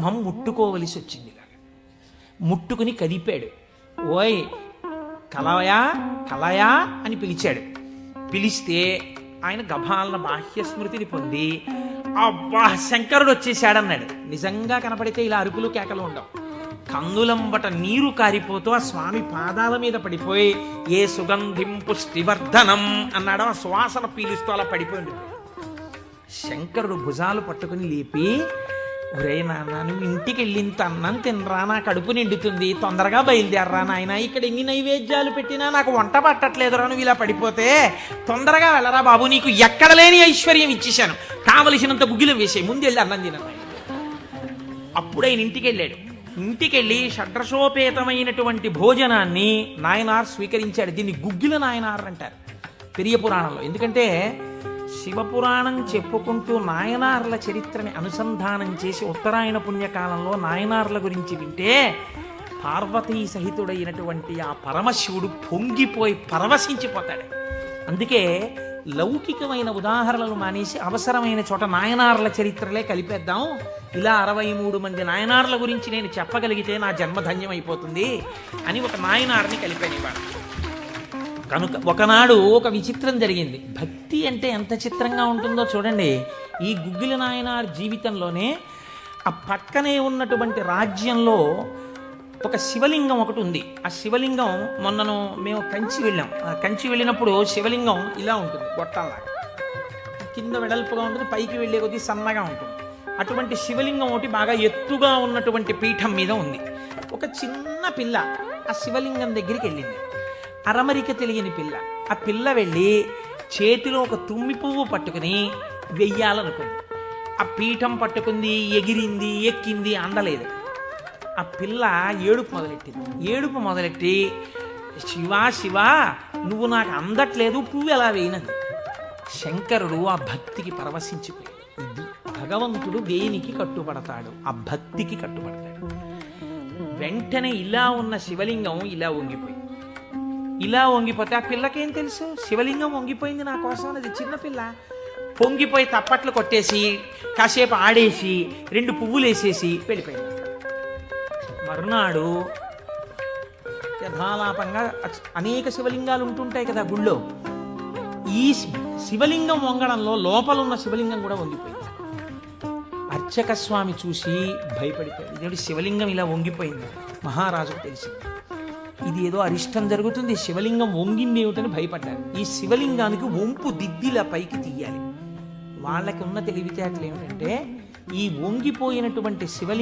స్తంభం ముట్టుకోవలసి వచ్చింది. ముట్టుకుని కదిపాడు. ఓయ్ కలయా కలయా అని పిలిచాడు. పిలిస్తే ఆయన గభాలన బాహ్య స్మృతిని పొంది అబ్బా శంకరుడు వచ్చేసాడన్నాడు. నిజంగా కనపడితే ఇలా అరుపులు కేకలు ఉండవు. కందులంబట నీరు కారిపోతూ ఆ స్వామి పాదాల మీద పడిపోయి ఏ సుగంధిం పుష్టివర్ధనం అన్నాడో ఆ సువాసన పీలుస్తూ అలా పడిపోయింది. శంకరుడు భుజాలు పట్టుకుని లేపి, ఒరే నాన్న నువ్వు ఇంటికి వెళ్ళింత అన్నం తినరా, నా కడుపు నిండుతుంది, తొందరగా బయలుదేరరా నాయన, ఇక్కడ ఎన్ని నైవేద్యాలు పెట్టినా నాకు వంట పట్టట్లేదురా, నువ్వు ఇలా పడిపోతే తొందరగా వెళ్ళరా బాబు, నీకు ఎక్కడ లేని ఐశ్వర్యం ఇచ్చేశాను, కావలసినంత గుగ్గిలం వేసాయి, ముందు వెళ్ళి అన్నం తిన. అప్పుడు ఆయన ఇంటికి వెళ్ళాడు. ఇంటికెళ్ళి షడ్రసోపేతమైనటువంటి భోజనాన్ని నాయనార్ స్వీకరించాడు. దీన్ని గుగ్గిల నాయనార్ అంటారు పెరియ పురాణంలో. ఎందుకంటే శివపురాణం చెప్పుకుంటూ నాయనార్ల చరిత్రని అనుసంధానం చేసి ఉత్తరాయణ పుణ్యకాలంలో నాయనార్ల గురించి వింటే పార్వతీ సహితుడైనటువంటి ఆ పరమశివుడు పొంగిపోయి పరవశించిపోతాడు. అందుకే లౌకికమైన ఉదాహరణలు మానేసి అవసరమైన చోట నాయనార్ల చరిత్రలే కలిపేద్దాం. ఇలా 63 మంది నాయనార్ల గురించి నేను చెప్పగలిగితే నా జన్మధన్యం అయిపోతుంది అని ఒక నాయనార్ని కలిపాను ఇవాళ. కనుక ఒకనాడు ఒక విచిత్రం జరిగింది. భక్తి అంటే ఎంత చిత్రంగా ఉంటుందో చూడండి. ఈ గుగ్గిల నాయనార్ జీవితంలోనే ఆ పక్కనే ఉన్నటువంటి రాజ్యంలో ఒక శివలింగం ఒకటి ఉంది. ఆ శివలింగం మొన్నను మేము కంచి వెళ్ళాం. కంచి వెళ్ళినప్పుడు శివలింగం ఇలా ఉంటుంది, గొట్టంలాగా కింద వెడల్పుగా ఉంటుంది, పైకి వెళ్ళే కొద్దీ సన్నగా ఉంటుంది. అటువంటి శివలింగం ఒకటి బాగా ఎత్తుగా ఉన్నటువంటి పీఠం మీద ఉంది. ఒక చిన్న పిల్ల ఆ శివలింగం దగ్గరికి వెళ్ళింది. అరమరిక తెలియని పిల్ల. ఆ పిల్ల వెళ్ళి చేతిలో ఒక తుమ్మి పువ్వు పట్టుకుని వెయ్యాలనుకుంది. ఆ పీఠం పట్టుకుంది, ఎగిరింది, ఎక్కింది, అందలేదు. ఆ పిల్ల ఏడుపు మొదలెట్టి శివా శివా నువ్వు నాకు అందట్లేదు, పువ్వు ఎలా వేయనంది. శంకరుడు ఆ భక్తికి పరవశించిపోయాడు. ఇది భగవంతుడు దేనికి కట్టుబడతాడు? ఆ భక్తికి కట్టుబడతాడు. వెంటనే ఇలా ఉన్న శివలింగం ఇలా వంగిపోతే ఆ పిల్లకేం తెలుసు? శివలింగం వంగిపోయింది నా కోసం. అది చిన్నపిల్ల పొంగిపోయి తప్పట్లు కొట్టేసి కాసేపు ఆడేసి 2 పువ్వులు వేసేసి వెళ్ళిపోయింది. మరునాడు యథాలాపంగా అనేక శివలింగాలు ఉంటుంటాయి కదా గుళ్ళో. ఈ శివలింగం వంగడంలో లోపలున్న శివలింగం కూడా వంగిపోయింది. అర్చక స్వామి చూసి భయపడిపోయాడు. ఇదేంటి శివలింగం ఇలా వంగిపోయింది? మహారాజుకు తెలిసింది. ఇది ఏదో అరిష్టం జరుగుతుంది, శివలింగం వంగింది ఏమిటని భయపడ్డారు. ఈ శివలింగానికి వంపు దిద్దిలా పైకి తీయాలి. వాళ్ళకి ఉన్న తెలివితేటలు ఏమిటంటే ఈ వంగిపోయినటువంటి శివలింగం